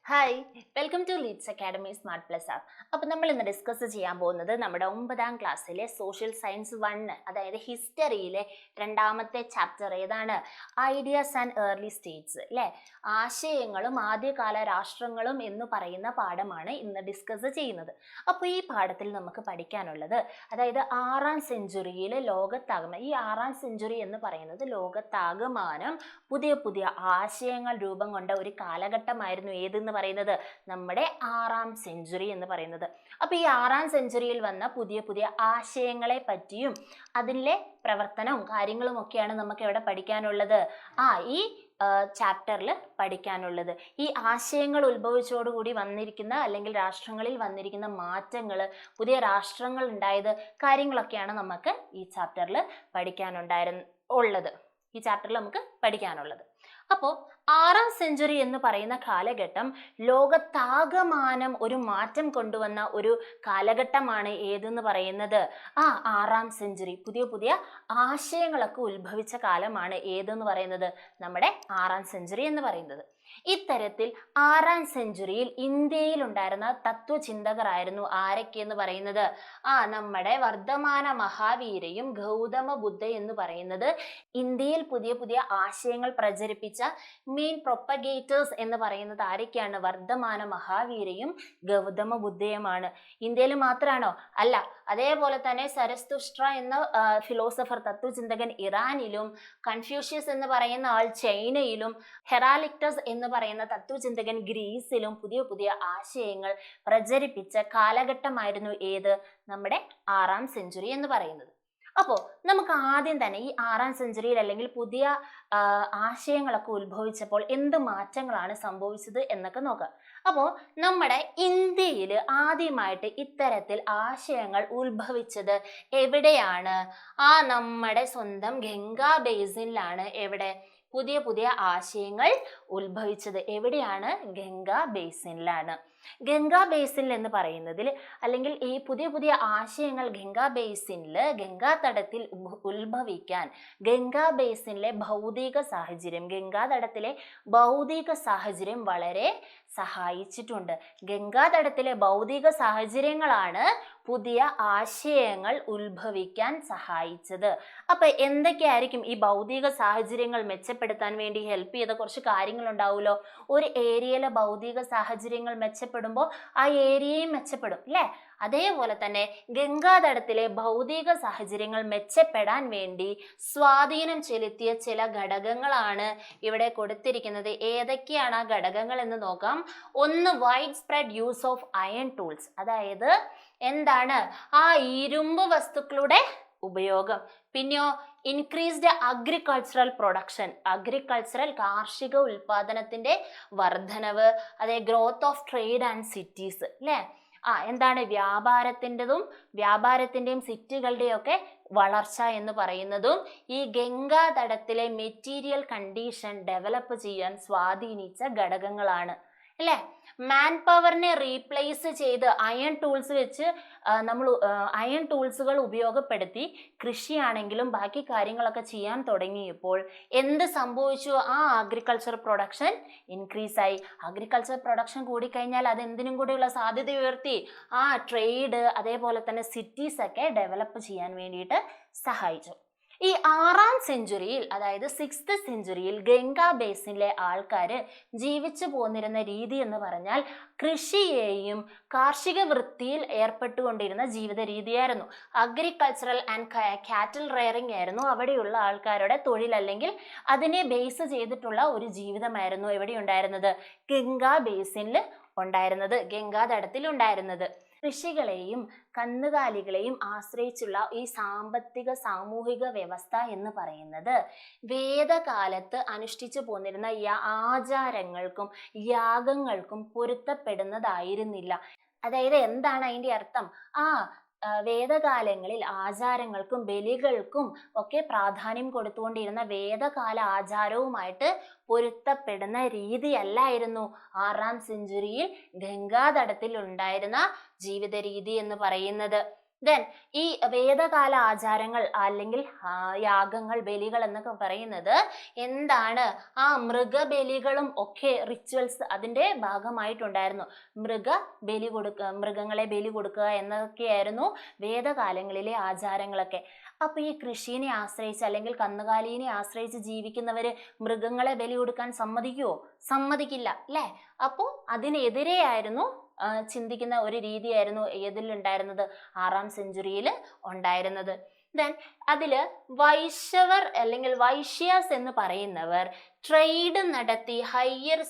Hi, welcome to Leads Academy Smart Plus app. അപ്പോൾ നമ്മൾ ഇന്ന് ഡിസ്കസ് ചെയ്യാൻ പോകുന്നത് നമ്മുടെ 9ാം ക്ലാസ്സിലെ സോഷ്യൽ സയൻസ് 1, അതായത് ഹിസ്റ്ററിയിലെ രണ്ടാമത്തെ ചാപ്റ്റർ ഏതാണ്? ഐഡിയാസ് ആൻഡ് ഏർലി സ്റ്റേറ്റ്സ് അല്ലേ? ആശയങ്ങളും ആദ്യകാല രാഷ്ട്രങ്ങളും എന്ന് പറയുന്ന പാഠമാണ് ഇന്ന് ഡിസ്കസ് ചെയ്യുന്നത്. അപ്പോൾ ഈ പാഠത്തിൽ നമുക്ക് പഠിക്കാനുള്ളത്, അതായത് 6ാം സെഞ്ചുറിയിൽ ലോകത്താകമാനം, ഈ 6ാം സെഞ്ചുറി എന്ന് പറയുന്നത് ലോകത്താകമാനം പുതിയ പുതിയ ആശയങ്ങൾ രൂപം കൊണ്ട ഒരു കാലഘട്ടമായിരുന്നു ഏതെന്ന് പറയുന്നത് നമ്മുടെ 6ാം സെഞ്ചുറി എന്ന് പറയുന്നത്. അപ്പോൾ ഈ 6ാം സെഞ്ചുറിയിൽ വന്ന പുതിയ പുതിയ ആശയങ്ങളെ പറ്റിയും അതിലെ പ്രവർത്തനവും കാര്യങ്ങളും ഒക്കെയാണ് നമുക്ക് ഇവിടെ പഠിക്കാനുള്ളത്. ഈ ചാപ്റ്ററിൽ പഠിക്കാനുള്ളത്. ഈ ആശയങ്ങൾ ഉത്ഭവിച്ചോടുകൂടി വന്നിരിക്കുന്ന അല്ലെങ്കിൽ രാഷ്ട്രങ്ങളിൽ വന്നിരിക്കുന്ന മാറ്റങ്ങൾ, പുതിയ രാഷ്ട്രങ്ങൾ ഉണ്ടായത്, കാര്യങ്ങളൊക്കെയാണ് നമുക്ക് ഈ ചാപ്റ്ററിൽ പഠിക്കാനുള്ളത്. അപ്പോൾ 6ാം സെഞ്ചുറി എന്ന് പറയുന്ന കാലഘട്ടം ലോകത്താകമാനം ഒരു മാറ്റം കൊണ്ടുവന്ന ഒരു കാലഘട്ടമാണ് ഏതെന്ന് പറയുന്നത്. 6ാം സെഞ്ചുറി പുതിയ പുതിയ ആശയങ്ങളൊക്കെ ഉത്ഭവിച്ച കാലമാണ് ഏതെന്ന് പറയുന്നത് നമ്മുടെ 6ാം സെഞ്ചുറി എന്ന് പറയുന്നത്. ഇത്തരത്തിൽ 6ാം സെഞ്ചുറിയിൽ ഇന്ത്യയിൽ ഉണ്ടായിരുന്ന തത്വചിന്തകരായിരുന്നു ആരൊക്കെ എന്ന് പറയുന്നത്? നമ്മുടെ വർദ്ധമാന മഹാവീരയും ഗൗതമ ബുദ്ധ എന്ന് പറയുന്നത് ഇന്ത്യയിൽ പുതിയ പുതിയ ആശയങ്ങൾ പ്രചരിപ്പിച്ച മെയിൻ പ്രൊപ്പഗേറ്റേഴ്സ് എന്ന് പറയുന്നത് ആരൊക്കെയാണ്? വർദ്ധമാന മഹാവീരയും ഗൗതമ ബുദ്ധയുമാണ്. ഇന്ത്യയിൽ മാത്രമാണോ? അല്ല. അതേപോലെ തന്നെ സരസ്തുഷ്ട്ര എന്ന ഫിലോസഫർ, തത്വചിന്തകൻ ഇറാനിലും, കൺഫ്യൂഷ്യസ് എന്ന് പറയുന്ന ആൾ ചൈനയിലും, ഹെറാലിക്ടസ് എന്ന് പറയുന്ന തത്വചിന്തകൻ ഗ്രീസിലും പുതിയ പുതിയ ആശയങ്ങൾ പ്രചരിപ്പിച്ച കാലഘട്ടമായിരുന്നു ഏത്? നമ്മുടെ 6ാം സെഞ്ചുറി എന്ന് പറയുന്നത്. അപ്പോൾ നമുക്ക് ആദ്യം തന്നെ ഈ 6ാം സെഞ്ചുറിയിൽ അല്ലെങ്കിൽ പുതിയ ആശയങ്ങളൊക്കെ ഉത്ഭവിച്ചപ്പോൾ എന്ത് മാറ്റങ്ങളാണ് സംഭവിച്ചത് എന്നൊക്കെ നോക്കാം. അപ്പോൾ നമ്മുടെ ഇന്ത്യയിൽ ആദ്യമായിട്ട് ഇത്തരത്തിൽ ആശയങ്ങൾ ഉത്ഭവിച്ചത് എവിടെയാണ്? നമ്മുടെ സ്വന്തം ഗംഗാ ബേസിനിലാണ്. എവിടെ പുതിയ പുതിയ ആശയങ്ങൾ ഉത്ഭവിച്ചത്? എവിടെയാണ്? ഗംഗാ ബേസിനിലാണ്. ഗംഗാ ബേസിനിൽ എന്ന് പറയുന്നതിൽ, അല്ലെങ്കിൽ ഈ പുതിയ പുതിയ ആശയങ്ങൾ ഗംഗാ ബേസിനിൽ, ഗംഗാതടത്തിൽ ഉത്ഭവിക്കാൻ ഗംഗാ ബേസിനിലെ ഗംഗാതടത്തിലെ ഭൗതിക സാഹചര്യം വളരെ സഹായിച്ചിട്ടുണ്ട്. ഗംഗാതടത്തിലെ ഭൗതിക സാഹചര്യങ്ങളാണ് പുതിയ ആശയങ്ങൾ ഉത്ഭവിക്കാൻ സഹായിച്ചത്. അപ്പൊ എന്തൊക്കെയായിരിക്കും ഈ ഭൗതിക സാഹചര്യങ്ങൾ മെച്ചപ്പെടുത്താൻ വേണ്ടി ഹെൽപ്പ് ചെയ്ത കുറച്ച് കാര്യങ്ങൾ ഉണ്ടാവുമല്ലോ. ഒരു ഏരിയയിലെ ഭൗതിക സാഹചര്യങ്ങൾ മെച്ചപ്പെടുമ്പോൾ ആ ഏരിയയും മെച്ചപ്പെടും അല്ലേ? അതേപോലെ തന്നെ ഗംഗാതടത്തിലെ ഭൗതിക സാഹചര്യങ്ങൾ മെച്ചപ്പെടാൻ വേണ്ടി സ്വാധീനം ചെലുത്തിയ ചില ഘടകങ്ങളാണ് ഇവിടെ കൊടുത്തിരിക്കുന്നത്. ഏതൊക്കെയാണ് ആ ഘടകങ്ങൾ എന്ന് നോക്കാം. ഒന്ന്, wide spread use of iron tools, അതായത് എന്താണ്? ഇരുമ്പ് വസ്തുക്കളുടെ ഉപയോഗം. പിന്നെയോ ഇൻക്രീസ്ഡ് അഗ്രികൾച്ചറൽ പ്രൊഡക്ഷൻ, കാർഷിക ഉൽപാദനത്തിന്റെ വർധനവ്. അതേ, growth of trade and cities അല്ലേ? എന്താണ്? വ്യാപാരത്തിന്റെയും സിറ്റികളുടെയും ഒക്കെ വളർച്ച എന്ന് പറയുന്നതും ഈ ഗംഗാതടത്തിലെ മെറ്റീരിയൽ കണ്ടീഷൻ ഡെവലപ്പ് ചെയ്യാൻ സ്വാധീനിച്ച ഘടകങ്ങളാണ് അല്ലേ? മാൻ പവറിനെ റീപ്ലേസ് ചെയ്ത് അയൺ ടൂൾസ് വെച്ച് നമ്മൾ അയൺ ടൂൾസുകൾ ഉപയോഗപ്പെടുത്തി കൃഷിയാണെങ്കിലും ബാക്കി കാര്യങ്ങളൊക്കെ ചെയ്യാൻ തുടങ്ങിയപ്പോൾ എന്ത് സംഭവിച്ചു? അഗ്രികൾച്ചർ പ്രൊഡക്ഷൻ ഇൻക്രീസ് ആയി. അഗ്രികൾച്ചർ പ്രൊഡക്ഷൻ കൂടിക്കഴിഞ്ഞാൽ അത് എന്തിനും കൂടിയുള്ള സാധ്യത ഉയർത്തി? ട്രേഡ്, അതേപോലെ തന്നെ സിറ്റീസ് ഒക്കെ ഡെവലപ്പ് ചെയ്യാൻ വേണ്ടിയിട്ട് സഹായിച്ചു. ഈ 6ാം സെഞ്ചുറിയിൽ, അതായത് 6th സെഞ്ചുറിയിൽ ഗംഗാ ബേസിനിലെ ആൾക്കാർ ജീവിച്ചു പോന്നിരുന്ന രീതി എന്ന് പറഞ്ഞാൽ കൃഷിയെയും കാർഷിക വൃത്തിയിൽ ഏർപ്പെട്ടുകൊണ്ടിരുന്ന ജീവിത രീതിയായിരുന്നു. അഗ്രികൾച്ചറൽ ആൻഡ് കാറ്റൽ റെയറിംഗ് ആയിരുന്നു അവിടെയുള്ള ആൾക്കാരുടെ തൊഴിൽ, അല്ലെങ്കിൽ അതിനെ ബേസ് ചെയ്തിട്ടുള്ള ഒരു ജീവിതമായിരുന്നു എവിടെ ഉണ്ടായിരുന്നത്? ഗംഗാ ബേസിനിൽ ഉണ്ടായിരുന്നത്, ഗംഗാതടത്തിൽ ഉണ്ടായിരുന്നത്. കൃഷികളെയും കന്നുകാലികളെയും ആശ്രയിച്ചുള്ള ഈ സാമ്പത്തിക സാമൂഹിക വ്യവസ്ഥ എന്ന് പറയുന്നത് വേദകാലത്ത് അനുഷ്ഠിച്ചു പോന്നിരുന്ന ആചാരങ്ങൾക്കും യാഗങ്ങൾക്കും പൊരുത്തപ്പെടുന്നതായിരുന്നില്ല. അതായത് എന്താണ് അതിൻ്റെ അർത്ഥം? വേദകാലങ്ങളിൽ ആചാരങ്ങൾക്കും ബലികൾക്കും ഒക്കെ പ്രാധാന്യം കൊടുത്തുകൊണ്ടിരുന്ന വേദകാല ആചാരവുമായിട്ട് പൊരുത്തപ്പെടുന്ന രീതിയല്ലായിരുന്നു 6ാം സെഞ്ചുറിയിൽ ഗംഗാതടത്തിൽ ഉണ്ടായിരുന്ന ജീവിത രീതി എന്ന് പറയുന്നത്. ദെൻ ഈ വേദകാല ആചാരങ്ങൾ അല്ലെങ്കിൽ യാഗങ്ങൾ, ബലികൾ എന്നൊക്കെ പറയുന്നത് എന്താണ്? ആ മൃഗബലികളും ഒക്കെ റിച്വൽസ് അതിന്റെ ഭാഗമായിട്ടുണ്ടായിരുന്നു. മൃഗങ്ങളെ ബലി കൊടുക്കുക എന്നൊക്കെയായിരുന്നു വേദകാലങ്ങളിലെ ആചാരങ്ങളൊക്കെ. അപ്പൊ ഈ കൃഷിനെ ആശ്രയിച്ച് അല്ലെങ്കിൽ കന്നുകാലിനെ ആശ്രയിച്ച് ജീവിക്കുന്നവര് മൃഗങ്ങളെ ബലി കൊടുക്കാൻ സമ്മതിക്കുവോ? സമ്മതിക്കില്ല അല്ലെ? അപ്പോ അതിനെതിരെയായിരുന്നു ചിന്തിക്കുന്ന ഒരു രീതിയായിരുന്നു ഏതിലുണ്ടായിരുന്നത്? 6ാം സെഞ്ചുറിയിൽ ഉണ്ടായിരുന്നത്. ദെൻ അതില് വൈശ്യവർ അല്ലെങ്കിൽ വൈശ്യാസ് എന്ന് പറയുന്നവർ ട്രേഡ് നടത്തി ഹയർ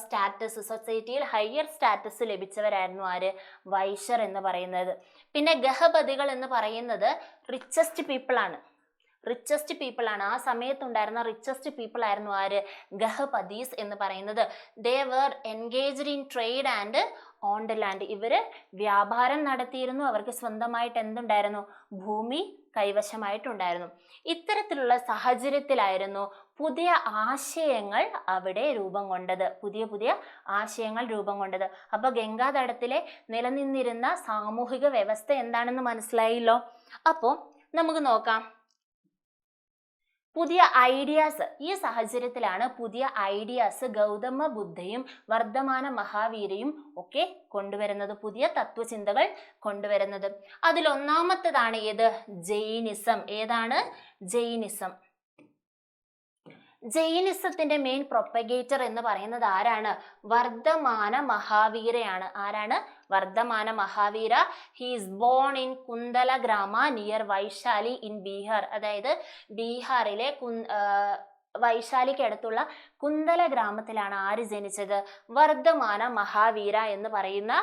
സ്റ്റാറ്റസ്, സൊസൈറ്റിയിൽ ഹയർ സ്റ്റാറ്റസ് ലഭിച്ചവരായിരുന്നു ആര്? വൈശ്യർ എന്ന് പറയുന്നത്. പിന്നെ ഗഹപതികൾ എന്ന് പറയുന്നത് റിച്ചസ്റ്റ് പീപ്പിൾ ആണ്. ആ സമയത്തുണ്ടായിരുന്ന റിച്ചസ്റ്റ് പീപ്പിൾ ആയിരുന്നു ആര്? ഗഹപതീസ് എന്ന് പറയുന്നത്. They were engaged in trade and owned land. ഇവര് വ്യാപാരം നടത്തിയിരുന്നു. അവർക്ക് സ്വന്തമായിട്ട് എന്തുണ്ടായിരുന്നു? ഭൂമി കൈവശമായിട്ടുണ്ടായിരുന്നു. ഇത്തരത്തിലുള്ള സാഹചര്യത്തിലായിരുന്നു പുതിയ ആശയങ്ങൾ അവിടെ രൂപം കൊണ്ടത്. പുതിയ ആശയങ്ങൾ രൂപം കൊണ്ടത്. അപ്പൊ ഗംഗാതടത്തിലെ നിലനിന്നിരുന്ന സാമൂഹിക വ്യവസ്ഥ എന്താണെന്ന് മനസ്സിലായല്ലോ. അപ്പോ നമുക്ക് നോക്കാം. പുതിയ ഐഡിയാസ്, ഈ സാഹചര്യത്തിലാണ് പുതിയ ഐഡിയാസ് ഗൗതമ ബുദ്ധയും വർദ്ധമാന മഹാവീരയും ഒക്കെ കൊണ്ടുവരുന്നത്, പുതിയ തത്വചിന്തകൾ കൊണ്ടുവരുന്നത്. അതിലൊന്നാമത്തേതാണ് ഏത്? ജൈനിസം. ഏതാണ്? ജൈനിസം. ജൈനിസത്തിന്റെ മെയിൻ പ്രൊപ്പഗേറ്റർ എന്ന് പറയുന്നത് ആരാണ്? വർദ്ധമാന മഹാവീരയാണ്. ആരാണ്? Vardhamana Mahavira. He is born in Kuntala Grama near Vaishali in Bihar. അതായത് ബീഹാറിലെ വൈശാലിക്കടുത്തുള്ള കുന്തല ഗ്രാമത്തിലാണ് ആര് ജനിച്ചത്? വർദ്ധമാന മഹാവീര എന്ന് പറയുന്ന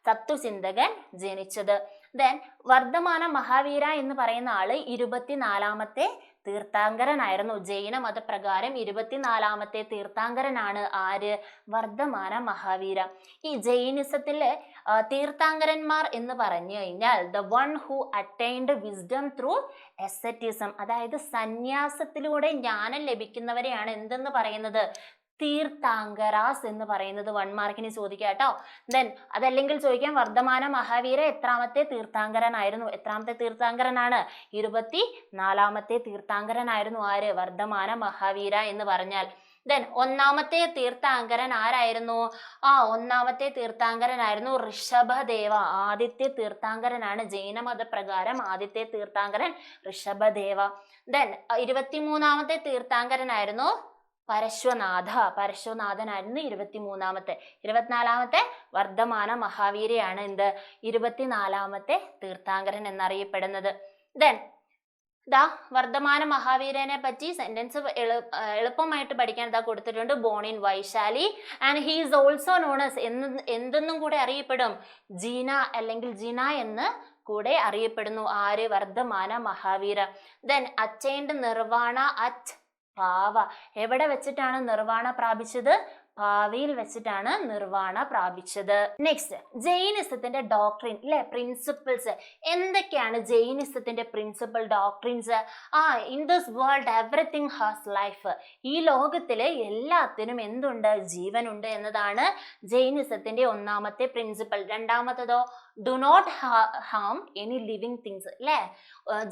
തത്വചിന്തകൻ ജനിച്ചത്. ദെൻ വർദ്ധമാന മഹാവീര എന്ന് പറയുന്ന ആള് 24ാമത്തെ തീർത്ഥാങ്കരനായിരുന്നു. ജൈന മതപ്രകാരം 24ാമത്തെ തീർത്ഥാങ്കരനാണ് ആര്? വർദ്ധമാന മഹാവീര. ഈ ജൈനിസത്തിലെ തീർത്ഥാങ്കരന്മാർ എന്ന് പറഞ്ഞു കഴിഞ്ഞാൽ the one who attained wisdom through asceticism, അതായത് സന്യാസത്തിലൂടെ ജ്ഞാനം ലഭിക്കുന്നവരെയാണ് എന്തെന്ന് പറയുന്നത്? തീർത്ഥാങ്കരാസ് എന്ന് പറയുന്നത്. 1 മാർക്കിന് ചോദിക്കാം കേട്ടോ. ദെൻ അതല്ലെങ്കിൽ ചോദിക്കാം വർദ്ധമാന മഹാവീര എത്രാമത്തെ തീർത്ഥാങ്കരനായിരുന്നു? എത്രാമത്തെ തീർത്ഥാങ്കരനാണ്? 24ാമത്തെ തീർത്ഥാങ്കരനായിരുന്നു ആര്? വർദ്ധമാന മഹാവീര എന്ന് പറഞ്ഞാൽ. ദെൻ 1ാമത്തെ തീർത്ഥാങ്കരൻ ആരായിരുന്നു? 1ാമത്തെ തീർത്ഥാങ്കരനായിരുന്നു ഋഷഭദേവ. ആദ്യത്തെ തീർത്ഥാങ്കരനാണ് ജൈന മതപ്രകാരം ആദ്യത്തെ തീർത്ഥാങ്കരൻ ഋഷഭദേവ. ദെൻ 23ാമത്തെ തീർത്ഥാങ്കരനായിരുന്നു പരശ്വനാഥനായിരുന്നു 23ാമത്തെ. 24ാമത്തെ വർദ്ധമാന മഹാവീരയാണ് എന്ത്? 24ാമത്തെ തീർത്ഥാങ്കരൻ എന്നറിയപ്പെടുന്നത്. ദെൻ വർദ്ധമാന മഹാവീരനെ പറ്റി സെന്റൻസ് എളുപ്പമായിട്ട് പഠിക്കാൻ കൊടുത്തിട്ടുണ്ട്. Born in Vaishali and he is also known as എന്തെന്നും കൂടെ അറിയപ്പെടും? ജീന അല്ലെങ്കിൽ ജിന എന്ന് കൂടെ അറിയപ്പെടുന്നു. ആര്? Vardhamana Mahavira. Then attained nirvana at Pava. എവിടെ വെച്ചിട്ടാണ് നിർവാണ പ്രാപിച്ചത്? ഭാവിയിൽ വെച്ചിട്ടാണ് നിർവാണ പ്രാപിച്ചത്. നെക്സ്റ്റ് ജൈനിസത്തിന്റെ ഡോക്ട്രിൻ അല്ലെ, പ്രിൻസിപ്പിൾസ്. എന്തൊക്കെയാണ് ജൈനിസത്തിന്റെ principle doctrines? In this world everything has life. ഈ ലോകത്തിലെ എല്ലാത്തിനും എന്തുണ്ട്? ജീവനുണ്ട് എന്നതാണ് ജൈനിസത്തിന്റെ 1ാമത്തെ പ്രിൻസിപ്പൽ. 2ാമത്തതോ do not harm any living things അല്ലെ,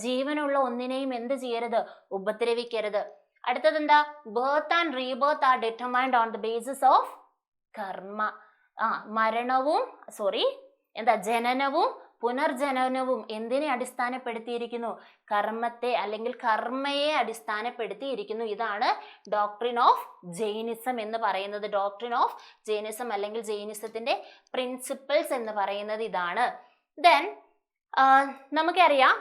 ജീവനുള്ള ഒന്നിനെയും എന്ത് ചെയ്യരുത്? ഉപദ്രവിക്കരുത്. അടുത്തത് എന്താ? Birth and rebirth are determined on the basis of karma. ജനനവും പുനർജനനവും എന്തിനെ അടിസ്ഥാനപ്പെടുത്തിയിരിക്കുന്നു? കർമ്മത്തെ അല്ലെങ്കിൽ കർമ്മയെ അടിസ്ഥാനപ്പെടുത്തിയിരിക്കുന്നു. ഇതാണ് ഡോക്ട്രിൻ ഓഫ് ജൈനിസം എന്ന് പറയുന്നത്. ഡോക്ട്രിൻ ഓഫ് ജൈനിസം അല്ലെങ്കിൽ ജൈനിസത്തിന്റെ പ്രിൻസിപ്പിൾസ് എന്ന് പറയുന്നത് ഇതാണ്. ദെൻ നമുക്കറിയാം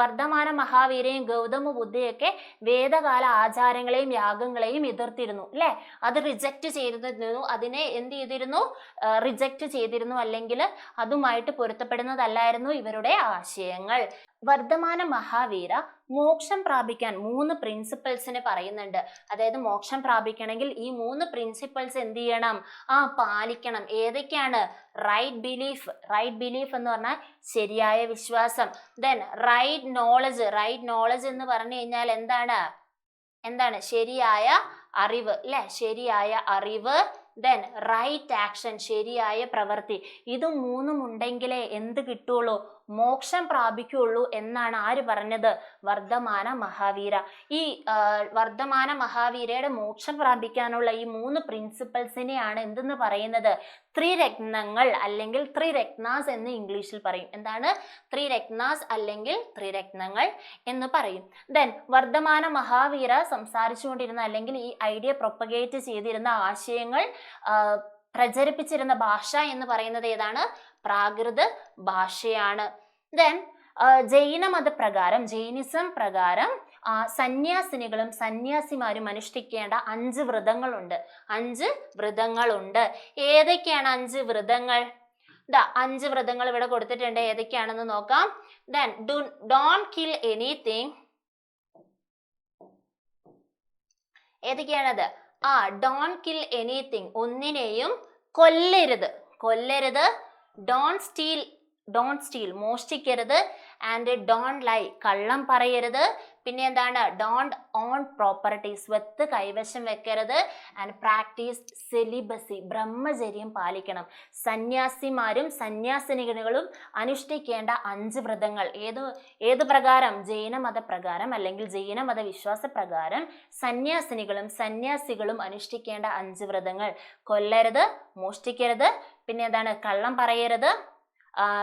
വർദ്ധമാന മഹാവീരയും ഗൗതമ ബുദ്ധയൊക്കെ വേദകാല ആചാരങ്ങളെയും യാഗങ്ങളെയും എതിർത്തിരുന്നു അല്ലെ. അത് റിജക്റ്റ് ചെയ്തിരുന്നു. അതിനെ എന്ത് ചെയ്തിരുന്നു? റിജക്റ്റ് ചെയ്തിരുന്നു. അല്ലെങ്കിൽ അതുമായിട്ട് പൊരുത്തപ്പെടുന്നതല്ലായിരുന്നു ഇവരുടെ ആശയങ്ങൾ. വർദ്ധമാന മഹാവീര മോക്ഷം പ്രാപിക്കാൻ 3 പ്രിൻസിപ്പിൾസിന് പറയുന്നുണ്ട്. അതായത് മോക്ഷം പ്രാപിക്കണമെങ്കിൽ ഈ 3 പ്രിൻസിപ്പിൾസ് എന്ത് ചെയ്യണം? പാലിക്കണം. ഏതൊക്കെയാണ്? റൈറ്റ് ബിലീഫ് എന്ന് പറഞ്ഞാൽ ശരിയായ വിശ്വാസം. ദെൻ റൈറ്റ് നോളജ് എന്ന് പറഞ്ഞു കഴിഞ്ഞാൽ എന്താണ്? ശരിയായ അറിവ് അല്ലെ, ശരിയായ അറിവ്. ദെൻ റൈറ്റ് ആക്ഷൻ, ശരിയായ പ്രവൃത്തി. ഇത് 3 ഉണ്ടെങ്കിലേ എന്ത് കിട്ടുള്ളൂ? മോക്ഷം പ്രാപിക്കുകയുള്ളൂ എന്നാണ് ആര് പറഞ്ഞത്? വർദ്ധമാന മഹാവീര. ഈ വർദ്ധമാന മഹാവീരയുടെ മോക്ഷം പ്രാപിക്കാനുള്ള ഈ 3 പ്രിൻസിപ്പൽസിനെയാണ് എന്തെന്ന് പറയുന്നത്? ത്രിരത്നങ്ങൾ അല്ലെങ്കിൽ ത്രിരത്നാസ് എന്ന് ഇംഗ്ലീഷിൽ പറയും. എന്താണ്? ത്രിരത്നാസ് അല്ലെങ്കിൽ ത്രിരത്നങ്ങൾ എന്ന് പറയും. ദെൻ വർദ്ധമാന മഹാവീര സംസാരിച്ചുകൊണ്ടിരുന്ന അല്ലെങ്കിൽ ഈ ഐഡിയ പ്രൊപ്പഗേറ്റ് ചെയ്തിരുന്ന ആശയങ്ങൾ പ്രചരിപ്പിച്ചിരുന്ന ഭാഷ എന്ന് പറയുന്നത് ഏതാണ്? പ്രാകൃത ഭാഷയാണ്. ദെൻ ജൈനമതപ്രകാരം, ജൈനിസം പ്രകാരം സന്യാസിനികളും സന്യാസിമാരും അനുഷ്ഠിക്കേണ്ട 5 വ്രതങ്ങളുണ്ട്. 5 വ്രതങ്ങളുണ്ട്. ഏതൊക്കെയാണ് 5 വ്രതങ്ങൾ? 5 വ്രതങ്ങൾ ഇവിടെ കൊടുത്തിട്ടുണ്ട്. ഏതൊക്കെയാണെന്ന് നോക്കാം. Then don't kill anything. ഏതൊക്കെയാണത്? don't kill anything. ഒന്നിനെയും കൊല്ലരുത്. don't steal, മോഷ്ടിക്കരുത്. And don't lie, കള്ളം പറയരുത്. പിന്നെ എന്താണ്? don't own property, സ്വത്ത് കൈവശം വെക്കരുത്. ആൻഡ് പ്രാക്ടീസ് സെലിബസി, ബ്രഹ്മചര്യം പാലിക്കണം. സന്യാസിമാരും സന്യാസിനികളും അനുഷ്ഠിക്കേണ്ട 5 വ്രതങ്ങൾ ഏത് പ്രകാരം? ജൈനമതപ്രകാരം അല്ലെങ്കിൽ ജൈനമത വിശ്വാസപ്രകാരം സന്യാസിനികളും സന്യാസികളും അനുഷ്ഠിക്കേണ്ട 5 വ്രതങ്ങൾ: കൊല്ലരുത്, മോഷ്ടിക്കരുത്, പിന്നെ എന്താണ്? കള്ളം പറയരുത്,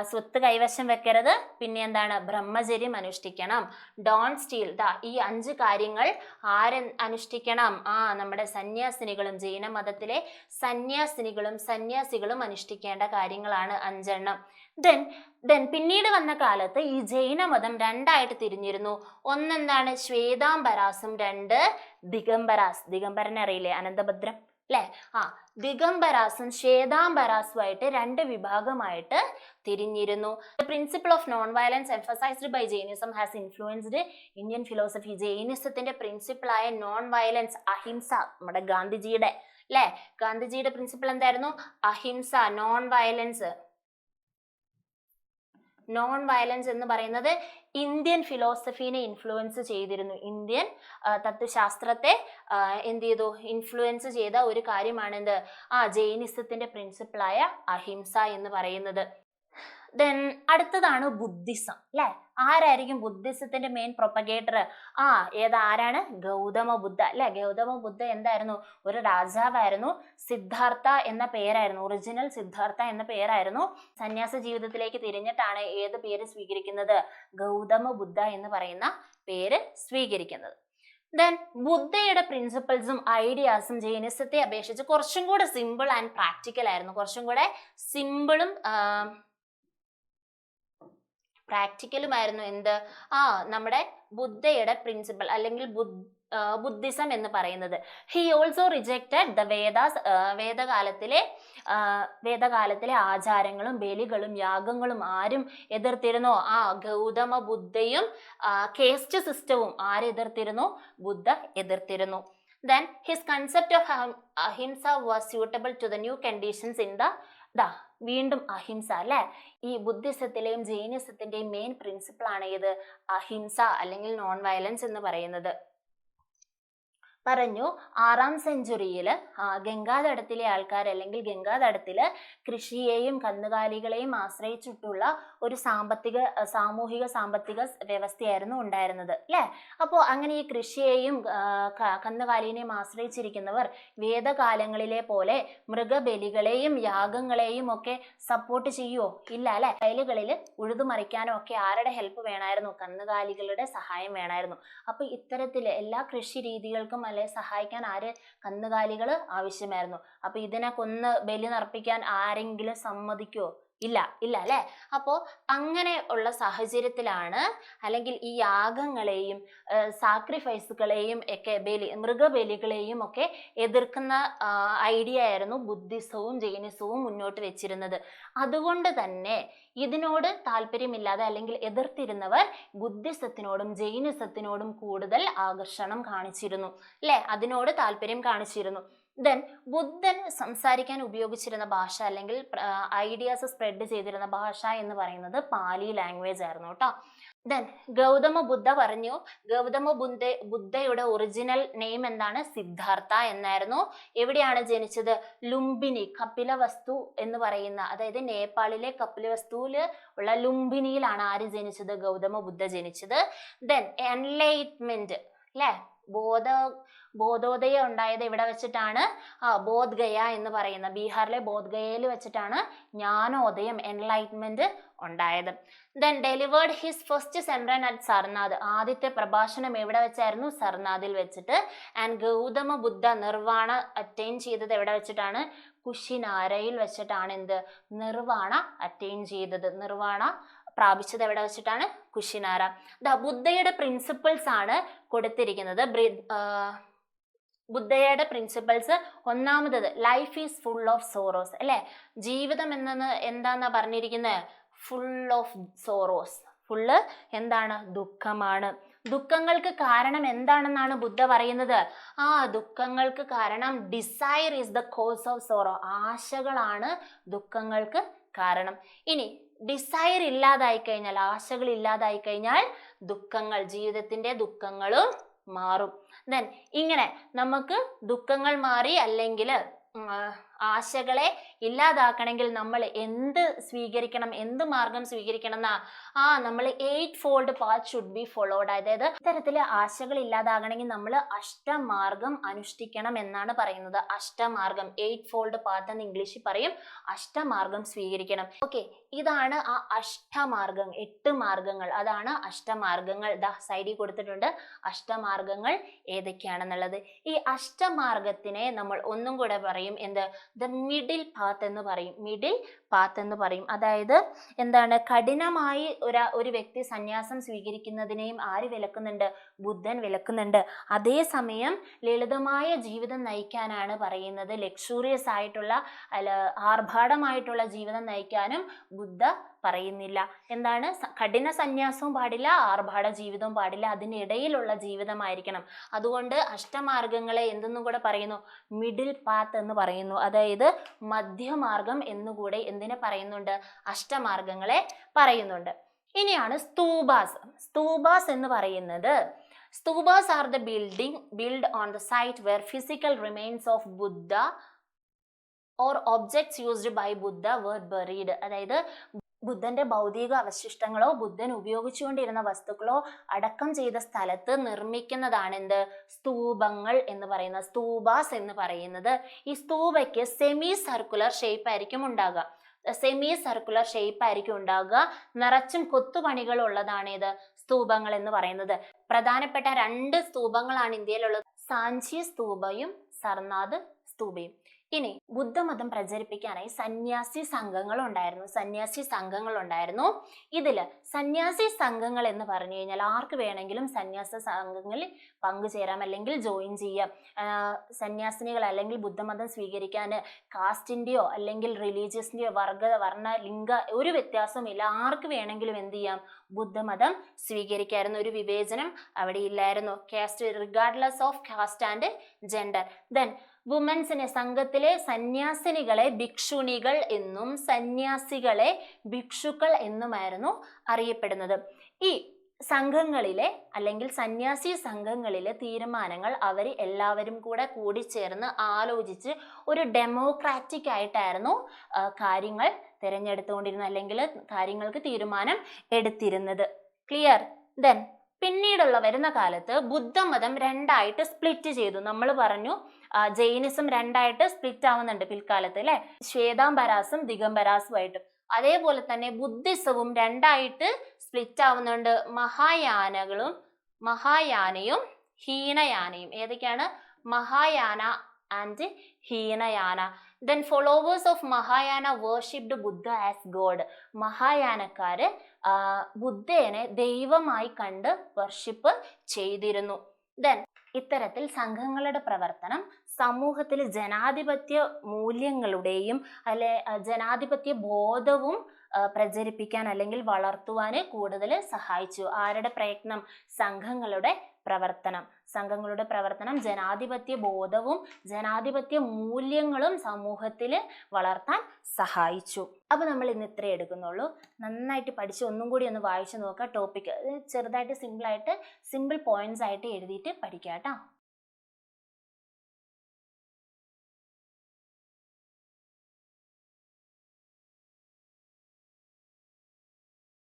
സ്വത്ത് കൈവശം വെക്കരുത്, പിന്നെ എന്താണ്? ബ്രഹ്മചര്യം അനുഷ്ഠിക്കണം. Don't steel. ഈ 5 കാര്യങ്ങൾ ആര് അനുഷ്ഠിക്കണം? നമ്മുടെ സന്യാസിനികളും ജൈനമതത്തിലെ സന്യാസികളും അനുഷ്ഠിക്കേണ്ട കാര്യങ്ങളാണ് 5 എണ്ണം. ദെൻ പിന്നീട് വന്ന കാലത്ത് ഈ ജൈനമതം 2ആയിട്ട് തിരിഞ്ഞിരുന്നു. ഒന്നെന്താണ്? ശ്വേതാംബരാസും 2 ദിഗംബരാസ്. ദിഗംബരനെ അറിയില്ലേ? അനന്തഭദ്രം അല്ലെ? ദിഗംബരാസും ശ്വേതാംബരാസുമായിട്ട് 2 വിഭാഗമായിട്ട് തിരിഞ്ഞിരുന്നു. The principle of non-violence emphasized by Jainism has influenced Indian philosophy. ജൈനിസത്തിന്റെ പ്രിൻസിപ്പിളായ നോൺ വയലൻസ്, അഹിംസ, നമ്മുടെ ഗാന്ധിജിയുടെ ഗാന്ധിജിയുടെ പ്രിൻസിപ്പിൾ എന്തായിരുന്നു? അഹിംസ, നോൺ വയലൻസ് എന്ന് പറയുന്നത് ഇന്ത്യൻ ഫിലോസഫീനെ ഇൻഫ്ലുവൻസ് ചെയ്തിരുന്നു. ഇന്ത്യൻ തത്വശാസ്ത്രത്തെ എന്ത് ചെയ്തു? ഇൻഫ്ലുവൻസ് ചെയ്ത ഒരു കാര്യമാണ് എന്ത്? ജൈനിസത്തിന്റെ പ്രിൻസിപ്പിളായ അഹിംസ എന്ന് പറയുന്നത്. ദെൻ അടുത്തതാണ് ബുദ്ധിസം. അല്ലെ? ആരായിരിക്കും ബുദ്ധിസത്തിന്റെ മെയിൻ പ്രൊപ്പഗേറ്റർ? ആരാണ്? ഗൗതമ ബുദ്ധ. അല്ലെ? ഗൗതമ ബുദ്ധ എന്തായിരുന്നു? ഒരു രാജാവായിരുന്നു. സിദ്ധാർത്ഥ എന്ന പേരായിരുന്നു, ഒറിജിനൽ സിദ്ധാർത്ഥ എന്ന പേരായിരുന്നു. സന്യാസ ജീവിതത്തിലേക്ക് തിരിഞ്ഞിട്ടാണ് ഏത് പേര് സ്വീകരിക്കുന്നത്? ഗൗതമ ബുദ്ധ എന്ന് പറയുന്ന പേര് സ്വീകരിക്കുന്നത്. ദെൻ ബുദ്ധയുടെ പ്രിൻസിപ്പിൾസും ഐഡിയാസും ജൈനിസത്തെ അപേക്ഷിച്ച് കുറച്ചും കൂടെ സിമ്പിൾ ആൻഡ് പ്രാക്ടിക്കൽ ആയിരുന്നു. കുറച്ചും കൂടെ സിമ്പിളും പ്രാക്ടിക്കലുമായിരുന്നു. എന്ത്? നമ്മുടെ ബുദ്ധയുടെ പ്രിൻസിപ്പിൾ അല്ലെങ്കിൽ ബുദ്ധിസം എന്ന് പറയുന്നത്. He also rejected the Vedas. വേദകാലത്തിലെ ആചാരങ്ങളും ബലികളും യാഗങ്ങളും ആരും എതിർത്തിരുന്നു? ഗൗതമ ബുദ്ധയും കേസ്റ്റ് സിസ്റ്റവും ആര് എതിർത്തിരുന്നു? ബുദ്ധ എതിർത്തിരുന്നു. Then his concept of ahimsa was suitable to the new conditions in the വീണ്ടും അഹിംസ. അല്ലെ? ഈ ബുദ്ധിസത്തിലെയും ജൈനിസത്തിന്റെയും മെയിൻ പ്രിൻസിപ്പിൾ ആണ് ഇത് അഹിംസ അല്ലെങ്കിൽ നോൺ വയലൻസ് എന്ന് പറയുന്നത്. പറഞ്ഞു 6ാം സെഞ്ചുറിയിൽ ഗംഗാതടത്തിലെ ആൾക്കാർ അല്ലെങ്കിൽ ഗംഗാതടത്തില് കൃഷിയെയും കന്നുകാലികളെയും ആശ്രയിച്ചിട്ടുള്ള ഒരു സാമൂഹിക സാമ്പത്തിക വ്യവസ്ഥയായിരുന്നു ഉണ്ടായിരുന്നത്. അല്ലെ? അപ്പോൾ അങ്ങനെ ഈ കൃഷിയെയും കന്നുകാലിനെയും ആശ്രയിച്ചിരിക്കുന്നവർ വേദകാലങ്ങളിലെ പോലെ മൃഗബലികളെയും യാഗങ്ങളെയും ഒക്കെ സപ്പോർട്ട് ചെയ്യുവോ? ഇല്ല. അല്ലെ? വയലുകളിൽ ഉഴുതുമറിക്കാനോ ഒക്കെ ആരുടെ ഹെൽപ്പ് വേണമായിരുന്നു? കന്നുകാലികളുടെ സഹായം വേണമായിരുന്നു. അപ്പൊ ഇത്തരത്തില് എല്ലാ കൃഷി രീതികൾക്കും സഹായിക്കാൻ ആര്? കന്നുകാലികൾ ആവശ്യമായിരുന്നു. അപ്പൊ ഇതിനെ കൊന്ന് ബലി നർപ്പിക്കാൻ ആരെങ്കിലും സമ്മതിക്കുവോ? ഇല്ല അല്ലെ? അപ്പോ അങ്ങനെ ഉള്ള സാഹചര്യത്തിലാണ് അല്ലെങ്കിൽ ഈ യാഗങ്ങളെയും സാക്രിഫൈസുകളെയും ഒക്കെ മൃഗബലികളെയും ഒക്കെ എതിർക്കുന്ന ഐഡിയ ആയിരുന്നു ബുദ്ധിസവും ജൈനിസവും മുന്നോട്ട് വെച്ചിരുന്നത്. അതുകൊണ്ട് തന്നെ ഇതിനോട് താല്പര്യമില്ലാതെ അല്ലെങ്കിൽ എതിർത്തിരുന്നവർ ബുദ്ധിസത്തിനോടും ജൈനിസത്തിനോടും കൂടുതൽ ആകർഷണം കാണിച്ചിരുന്നു. അല്ലെ? അതിനോട് താല്പര്യം കാണിച്ചിരുന്നു. ദെൻ ബുദ്ധൻ സംസാരിക്കാൻ ഉപയോഗിച്ചിരുന്ന ഭാഷ അല്ലെങ്കിൽ ഐഡിയാസ് സ്പ്രെഡ് ചെയ്തിരുന്ന ഭാഷ എന്ന് പറയുന്നത് പാലി ലാംഗ്വേജ് ആയിരുന്നു കേട്ടോ. ദെൻ ഗൗതമ ബുദ്ധ പറഞ്ഞു. ബുദ്ധയുടെ ഒറിജിനൽ നെയിം എന്താണ്? സിദ്ധാർത്ഥ എന്നായിരുന്നു. എവിടെയാണ് ജനിച്ചത്? ലുംബിനി, കപിലവസ്തു എന്ന് പറയുന്ന, അതായത് നേപ്പാളിലെ കപിലവസ്തുവില് ഉള്ള ലുംബിനിയിലാണ് ആര് ജനിച്ചത്? ഗൗതമ ബുദ്ധ ജനിച്ചത്. ദെൻ എൻലൈറ്റ്മെന്റ് അല്ലെ, ബോധോദയം ഉണ്ടായത് എവിടെ വെച്ചിട്ടാണ്? ബോധ്ഗയ എന്ന് പറയുന്ന, ബീഹാറിലെ ബോധ്ഗയയിൽ വെച്ചിട്ടാണ് ജ്ഞാനോദയം, എൻലൈറ്റ്മെന്റ് ഉണ്ടായത്. Then delivered his first sermon at Sarnath, ആദ്യത്തെ പ്രഭാഷണം എവിടെ വെച്ചായിരുന്നു? സർനാഥിൽ വെച്ചിട്ട്. And Gautama Buddha nirvana attain ചെയ്തത് എവിടെ വെച്ചിട്ടാണ്? കുഷിനാരയിൽ വെച്ചിട്ടാണ് എന്ത്? നിർവാണ അറ്റൈൻ ചെയ്തത്, നിർവാണ പ്രാപിച്ചത് എവിടെ വെച്ചിട്ടാണ്? കുഷിനാര. ബുദ്ധയുടെ പ്രിൻസിപ്പിൾസ് ആണ് കൊടുത്തിരിക്കുന്നത്. ബുദ്ധയുടെ പ്രിൻസിപ്പിൾസ്, ഒന്നാമത് life is full of sorrows അല്ലെ, ജീവിതം എന്താന്നാ പറഞ്ഞിരിക്കുന്നത്? ഫുൾ ഓഫ് സോറോസ്, ഫുള്ള് എന്താണ്? ദുഃഖമാണ്. ദുഃഖങ്ങൾക്ക് കാരണം എന്താണെന്നാണ് ബുദ്ധ പറയുന്നത്? ദുഃഖങ്ങൾക്ക് കാരണം desire is the cause of sorrow, ആശകളാണ് ദുഃഖങ്ങൾക്ക് കാരണം. ഇനി ഡിസയർ ഇല്ലാതായി കഴിഞ്ഞാൽ, ആശകൾ ഇല്ലാതായി കഴിഞ്ഞാൽ ദുഃഖങ്ങൾ, ജീവിതത്തിന്റെ ദുഃഖങ്ങളും മാറും. ദെൻ ഇങ്ങനെ നമുക്ക് ദുഃഖങ്ങൾ മാറി, അല്ലെങ്കിൽ ആശകളെ ഇല്ലാതാക്കണമെങ്കിൽ നമ്മൾ എന്ത് സ്വീകരിക്കണം, എന്ത് മാർഗം സ്വീകരിക്കണം എന്നാ? നമ്മൾ 8 fold path should be followed. അതായത് ഇത്തരത്തില് ആശകൾ ഇല്ലാതാകണമെങ്കിൽ നമ്മൾ അഷ്ടമാർഗം അനുഷ്ഠിക്കണം എന്നാണ് പറയുന്നത്. അഷ്ടമാർഗം, 8 fold പാത്ത് എന്ന് ഇംഗ്ലീഷിൽ പറയും. അഷ്ടമാർഗം സ്വീകരിക്കണം. ഓക്കെ, ഇതാണ് ആ അഷ്ടമാർഗം, 8 മാർഗങ്ങൾ, അതാണ് അഷ്ടമാർഗങ്ങൾ. സൈഡിൽ കൊടുത്തിട്ടുണ്ട് അഷ്ടമാർഗങ്ങൾ ഏതൊക്കെയാണെന്നുള്ളത്. ഈ അഷ്ടമാർഗത്തിനെ നമ്മൾ ഒന്നും കൂടെ പറയും എന്ത്? ദ മിഡിൽ പാത്ത് എന്ന് പറയും. മിഡിൽ പാത്ത് എന്ന് പറയും. അതായത് എന്താണ്? കഠിനമായി ഒരു വ്യക്തി സന്യാസം സ്വീകരിക്കുന്നതിനെയും ആര് വിലക്കുന്നുണ്ട്? ബുദ്ധൻ വിലക്കുന്നുണ്ട്. അതേസമയം ലളിതമായ ജീവിതം നയിക്കാനാണ് പറയുന്നത്. ലക്ഷൂറിയസ് ആയിട്ടുള്ള ആർഭാടമായിട്ടുള്ള ജീവിതം നയിക്കാനും ബുദ്ധ പറയുന്നില്ല. എന്താണ്? കഠിന സന്യാസവും പാടില്ല, ആർഭാട ജീവിതവും പാടില്ല, അതിനിടയിലുള്ള ജീവിതമായിരിക്കണം. അതുകൊണ്ട് അഷ്ടമാർഗങ്ങളെ എന്തെന്നും കൂടെ പറയുന്നു? മിഡിൽ പാത്ത് എന്ന് പറയുന്നു. അതായത് മധ്യമാർഗം എന്നുകൂടെ എന്തിനെ പറയുന്നുണ്ട്? അഷ്ടമാർഗങ്ങളെ പറയുന്നുണ്ട്. ഇനിയാണ് സ്തൂപാസ്. സ്തൂപാസ് എന്ന് പറയുന്നത്, stupas are the build on the site where physical remains of Buddha or objects used by Buddha were buried. അതായത് ബുദ്ധന്റെ ഭൗതിക അവശിഷ്ടങ്ങളോ ബുദ്ധൻ ഉപയോഗിച്ചുകൊണ്ടിരുന്ന വസ്തുക്കളോ അടക്കം ചെയ്ത സ്ഥലത്ത് നിർമ്മിക്കുന്നതാണ് എന്ത്? സ്തൂപങ്ങൾ എന്ന് പറയുന്നത്, സ്തൂപാസ് എന്ന് പറയുന്നത്. ഈ സ്തൂപയ്ക്ക് സെമി സർക്കുലർ ഷേപ്പ് ആയിരിക്കും ഉണ്ടാകുക. സെമി സർക്കുലർ ഷേപ്പ് ആയിരിക്കും ഉണ്ടാകുക. നിറച്ചും കൊത്തുപണികൾ ഉള്ളതാണ് ഇത് സ്തൂപങ്ങൾ എന്ന് പറയുന്നത്. പ്രധാനപ്പെട്ട 2 സ്തൂപങ്ങളാണ് ഇന്ത്യയിലുള്ളത്, സാഞ്ചി സ്തൂപയും സർനാഥ് സ്തൂപയും. ഇനി ബുദ്ധമതം പ്രചരിപ്പിക്കാനായി സന്യാസി സംഘങ്ങൾ ഉണ്ടായിരുന്നു. ഇതില് സന്യാസി സംഘങ്ങൾ എന്ന് പറഞ്ഞു കഴിഞ്ഞാൽ ആർക്ക് വേണമെങ്കിലും സന്യാസ സംഘങ്ങളിൽ പങ്കുചേരാം, അല്ലെങ്കിൽ ജോയിൻ ചെയ്യാം. സന്യാസിനികൾ അല്ലെങ്കിൽ ബുദ്ധമതം സ്വീകരിക്കാൻ കാസ്റ്റിന്റെയോ അല്ലെങ്കിൽ റിലീജിയസിന്റെയോ വർണ്ണ ലിംഗ ഒരു വ്യത്യാസവും ഇല്ല. ആർക്ക് വേണമെങ്കിലും എന്ത് ചെയ്യാം? ബുദ്ധമതം സ്വീകരിക്കായിരുന്നു. ഒരു വിവേചനം അവിടെ ഇല്ലായിരുന്നു. Caste regardless of caste and gender. Then വുമൻസിനെ, സംഘത്തിലെ സന്യാസിനികളെ ഭിക്ഷുണികൾ എന്നും സന്യാസികളെ ഭിക്ഷുക്കൾ എന്നുമായിരുന്നു അറിയപ്പെടുന്നത്. ഈ സംഘങ്ങളിലെ അല്ലെങ്കിൽ സന്യാസി സംഘങ്ങളിലെ തീരുമാനങ്ങൾ അവർ എല്ലാവരും കൂടി ചേർന്ന് ആലോചിച്ച് ഒരു ഡെമോക്രാറ്റിക് ആയിട്ടായിരുന്നു കാര്യങ്ങൾ തിരഞ്ഞെടുത്തുകൊണ്ടിരുന്നത്, അല്ലെങ്കിൽ കാര്യങ്ങൾക്ക് തീരുമാനം എടുത്തിരുന്നത്. ക്ലിയർ? ദെൻ പിന്നീടുള്ള വരുന്ന കാലത്ത് ബുദ്ധമതം 2ആയിട്ട് സ്പ്ലിറ്റ് ചെയ്തു. നമ്മൾ പറഞ്ഞു ജൈനിസം 2ആയിട്ട് സ്പ്ലിറ്റ് ആവുന്നുണ്ട് പിൽക്കാലത്ത് അല്ലെ, ശ്വേതാംബരാസും ദിഗംബരാസുമായിട്ടും. അതേപോലെ തന്നെ ബുദ്ധിസവും 2ആയിട്ട് സ്പ്ലിറ്റ് ആവുന്നുണ്ട്, മഹായാനയും ഹീനയാനയും. ഏതൊക്കെയാണ്? Mahayana and Hinayana. Then followers of Mahayana worshipped Buddha as God. മഹായാനക്കാര് ബുദ്ധനെ ദൈവമായി കണ്ട് വർഷിപ്പ് ചെയ്തിരുന്നു. ദെൻ ഇത്തരത്തിൽ സംഘങ്ങളുടെ പ്രവർത്തനം സമൂഹത്തിൽ ജനാധിപത്യ മൂല്യങ്ങളുടെയും ജനാധിപത്യ ബോധവും പ്രചരിപ്പിക്കാൻ അല്ലെങ്കിൽ വളർത്തുവാന് കൂടുതൽ സഹായിച്ചു. ആരുടെ പ്രയത്നം? സംഘങ്ങളുടെ പ്രവർത്തനം. സംഘങ്ങളുടെ പ്രവർത്തനം ജനാധിപത്യ ബോധവും ജനാധിപത്യ മൂല്യങ്ങളും സമൂഹത്തിൽ വളർത്താൻ സഹായിച്ചു. അപ്പൊ നമ്മൾ ഇന്ന് ഇത്രേ എടുക്കുന്നുള്ളൂ. നന്നായിട്ട് പഠിച്ച് ഒന്നും കൂടി ഒന്ന് വായിച്ചു നോക്കുക. ടോപ്പിക് ചെറുതായിട്ട് സിമ്പിൾ പോയിന്റ്സ് ആയിട്ട് എഴുതിയിട്ട് പഠിക്കാം കേട്ടോ.